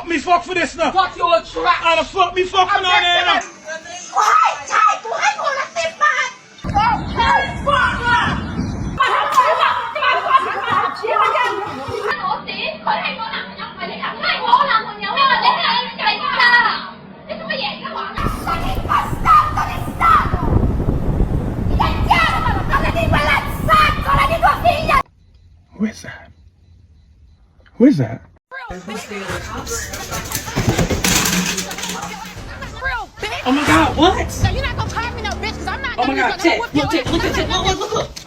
fuck me fuck for this now. Fuck your trash. How the fuck me fuck on there now? ใช่กูให้คนละ10 บาทใช่ฟังอ่ะมาทำไมล่ะจะมาฟังมาเชียร์กัน我死佢係我男朋友唔係你男朋友係我男朋友啊你係計㗎你做乜嘢而家玩啊你不殺都你殺人家我哋為了殺過來呢個敵人 Who is that? Who is that? Real bitch Oh my god, what? so you're not gonna call me no bitch because I'm not Oh my god, Ted, look, look, look, look, look, look.